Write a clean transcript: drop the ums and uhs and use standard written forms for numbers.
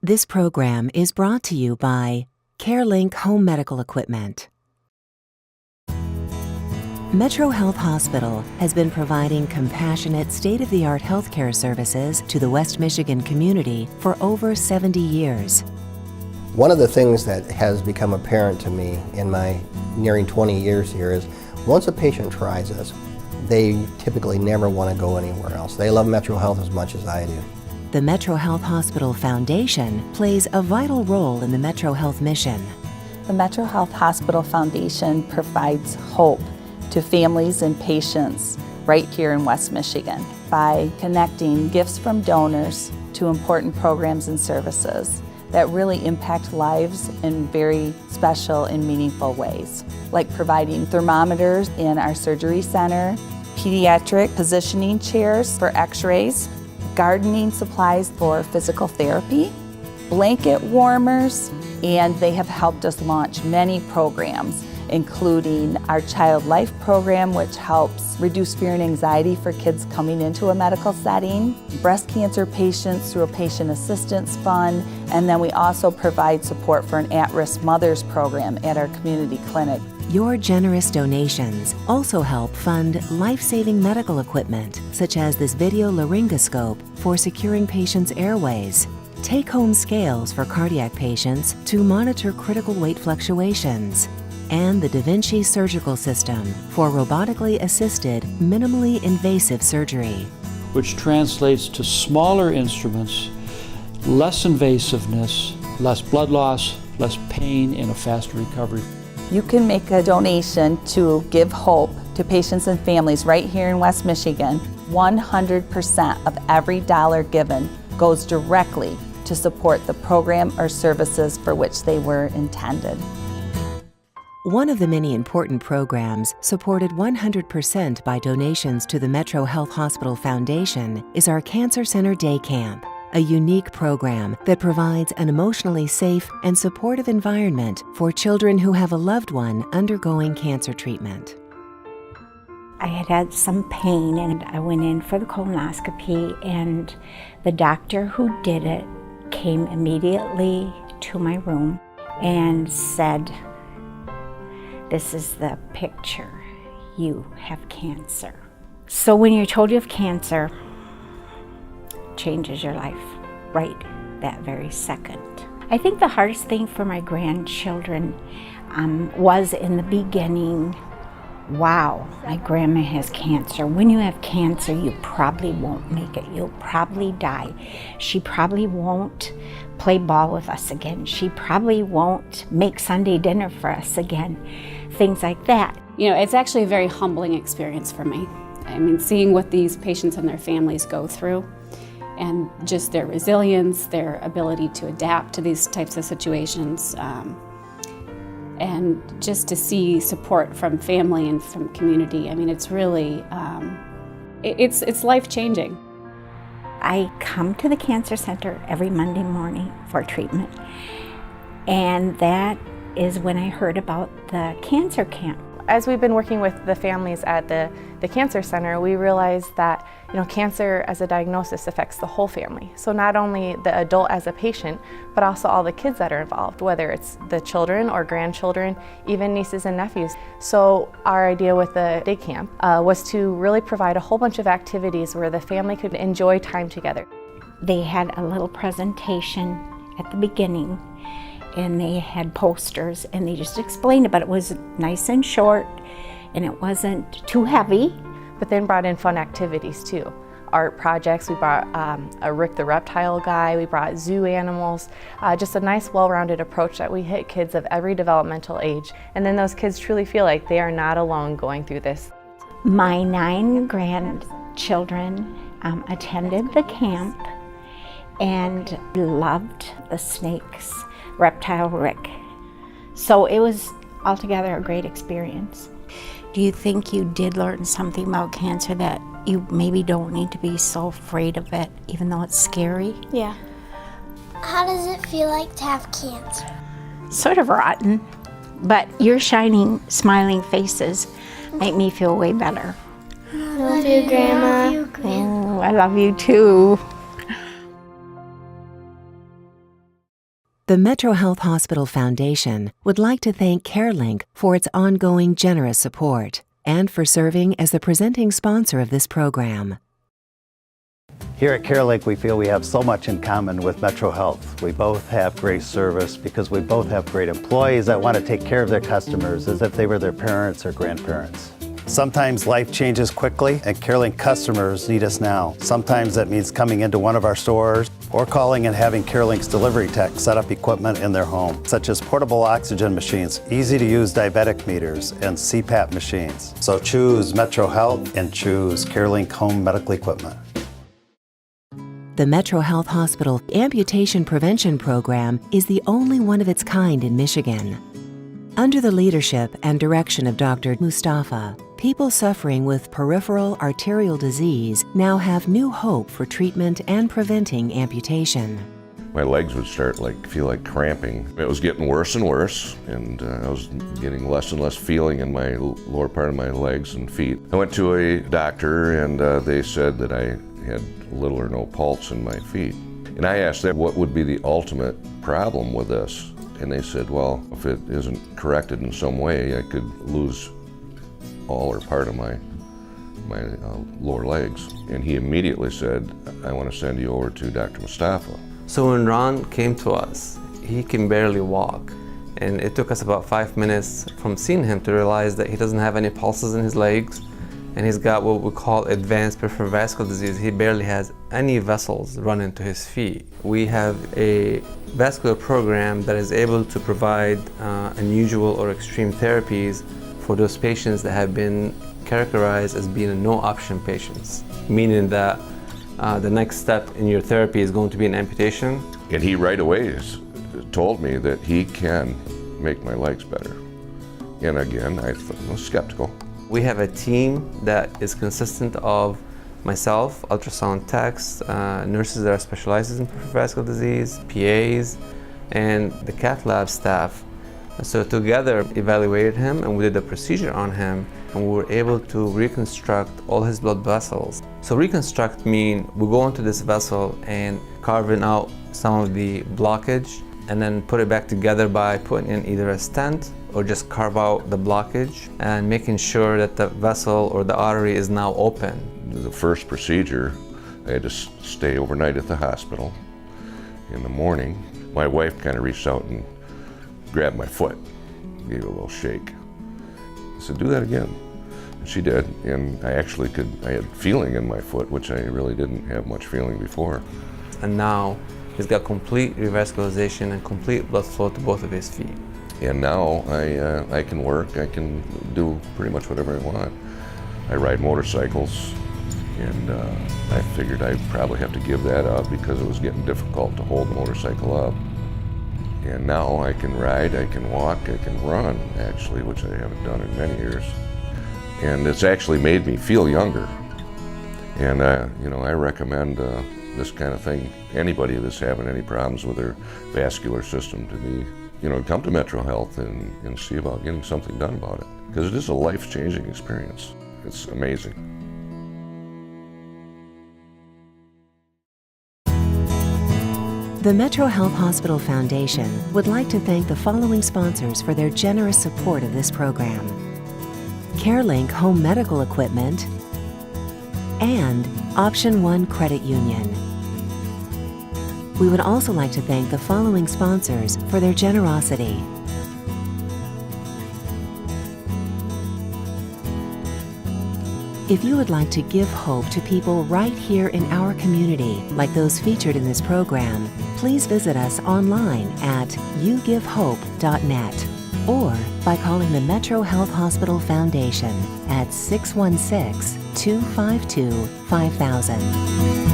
This program is brought to you by CareLink Home Medical Equipment. metrohealth Hospital has been providing compassionate, state-of-the-art healthcare services to the West Michigan community for over 70 years. One of the things that has become apparent to me in my nearing 20 years here is once a patient tries us, they typically never want to go anywhere else. They love metrohealth as much as I do. The metrohealth Hospital Foundation plays a vital role in the metrohealth mission. The metrohealth Hospital Foundation provides hope to families and patients right here in West Michigan by connecting gifts from donors to important programs and services that really impact lives in very special and meaningful ways, like providing thermometers in our surgery center, pediatric positioning chairs for x-rays, gardening supplies for physical therapy, blanket warmers, and they have helped us launch many programs, including our Child Life program, which helps reduce fear and anxiety for kids coming into a medical setting, breast cancer patients through a patient assistance fund, and then we also provide support for an at-risk mothers program at our community clinic. Your generous donations also help fund life-saving medical equipment, such as this video laryngoscope for securing patients' airways, take-home scales for cardiac patients to monitor critical weight fluctuations, and the Da Vinci surgical system for robotically assisted, minimally invasive surgery. Which translates to smaller instruments, less invasiveness, less blood loss, less pain, and a faster recovery. You can make a donation to give hope to patients and families right here in West Michigan. 100% of every dollar given goes directly to support the program or services for which they were intended. One of the many important programs supported 100% by donations to the metrohealth Hospital Foundation is our Cancer Center Day Camp, a unique program that provides an emotionally safe and supportive environment for children who have a loved one undergoing cancer treatment. I had some pain and I went in for the colonoscopy, and the doctor who did it came immediately to my room and said, "This is the picture. You have cancer." So when you're told you have cancer, it changes your life right that very second. I think the hardest thing for my grandchildren was in the beginning, wow, my grandma has cancer. When you have cancer, you probably won't make it. You'll probably die. She probably won't play ball with us again. She probably won't make Sunday dinner for us again. Things like that. You know, it's actually a very humbling experience for me. I mean, seeing what these patients and their families go through and just their resilience, their ability to adapt to these types of situations, and just to see support from family and from community. I mean, it's really, it's life-changing. I come to the Cancer Center every Monday morning for treatment, and that is when I heard about the cancer camp. As we've been working with the families at the Cancer Center, we realized that cancer as a diagnosis affects the whole family. So not only the adult as a patient, but also all the kids that are involved, whether it's the children or grandchildren, even nieces and nephews. So our idea with the day camp was to really provide a whole bunch of activities where the family could enjoy time together. They had a little presentation at the beginning, and they had posters, and they just explained it, but it was nice and short, and it wasn't too heavy. But then brought in fun activities too. Art projects, we brought a Rick the Reptile guy, we brought zoo animals, just a nice well-rounded approach that we hit kids of every developmental age. And then those kids truly feel like they are not alone going through this. My 9 grandchildren attended the camp and loved the snakes. Reptile Rick. So it was altogether a great experience. Do you think you did learn something about cancer that you maybe don't need to be so afraid of it, even though it's scary? Yeah. How does it feel like to have cancer? Sort of rotten, but your shining, smiling faces make me feel way better. I love you, Grandma. I love you, Grandma. Oh, I love you too. The metrohealth Hospital Foundation would like to thank CareLink for its ongoing generous support and for serving as the presenting sponsor of this program. Here at CareLink, we feel we have so much in common with metrohealth. We both have great service because we both have great employees that want to take care of their customers as if they were their parents or grandparents. Sometimes life changes quickly and CareLink customers need us now. Sometimes that means coming into one of our stores or calling and having CareLink's delivery tech set up equipment in their home, such as portable oxygen machines, easy-to-use diabetic meters, and CPAP machines. So choose metrohealth and choose CareLink Home Medical Equipment. The metrohealth Hospital Amputation Prevention Program is the only one of its kind in Michigan. Under the leadership and direction of Dr. Mustafa, people suffering with peripheral arterial disease now have new hope for treatment and preventing amputation. My legs would start feel like cramping. It was getting worse and worse, and I was getting less and less feeling in my lower part of my legs and feet. I went to a doctor, and they said that I had little or no pulse in my feet. And I asked them what would be the ultimate problem with this. And they said, well, if it isn't corrected in some way, I could lose all or part of my lower legs. And he immediately said, I want to send you over to Dr. Mustafa. So when Ron came to us, he can barely walk. And it took us about 5 minutes from seeing him to realize that he doesn't have any pulses in his legs. And he's got what we call advanced peripheral vascular disease. He barely has any vessels running to his feet. We have a vascular program that is able to provide unusual or extreme therapies for those patients that have been characterized as being no-option patients, meaning that the next step in your therapy is going to be an amputation. And he right away told me that he can make my legs better. And again, I was skeptical. We have a team that is consistent of myself, ultrasound techs, nurses that are specialized in peripheral vascular disease, PAs, and the cath lab staff. So together evaluated him, and we did a procedure on him, and we were able to reconstruct all his blood vessels. So reconstruct means we go into this vessel and carving out some of the blockage and then put it back together by putting in either a stent or just carve out the blockage and making sure that the vessel or the artery is now open. The first procedure, I had to stay overnight at the hospital. In the morning, my wife kind of reached out and grabbed my foot, gave it a little shake. I said, do that again. And she did, and I had feeling in my foot, which I really didn't have much feeling before. And now he's got complete revascularization and complete blood flow to both of his feet. And now I can work, I can do pretty much whatever I want. I ride motorcycles, and I figured I'd probably have to give that up because it was getting difficult to hold the motorcycle up. And now I can ride, I can walk, I can run, actually, which I haven't done in many years. And it's actually made me feel younger. And I recommend this kind of thing, anybody that's having any problems with their vascular system, to come to metrohealth and see about getting something done about it. Because it is a life-changing experience. It's amazing. The metrohealth Hospital Foundation would like to thank the following sponsors for their generous support of this program: CareLink Home Medical Equipment and Option 1 Credit Union. We would also like to thank the following sponsors for their generosity: if you would like to give hope to people right here in our community, like those featured in this program, please visit us online at yougivehope.net or by calling the metrohealth Hospital Foundation at 616-252-5000.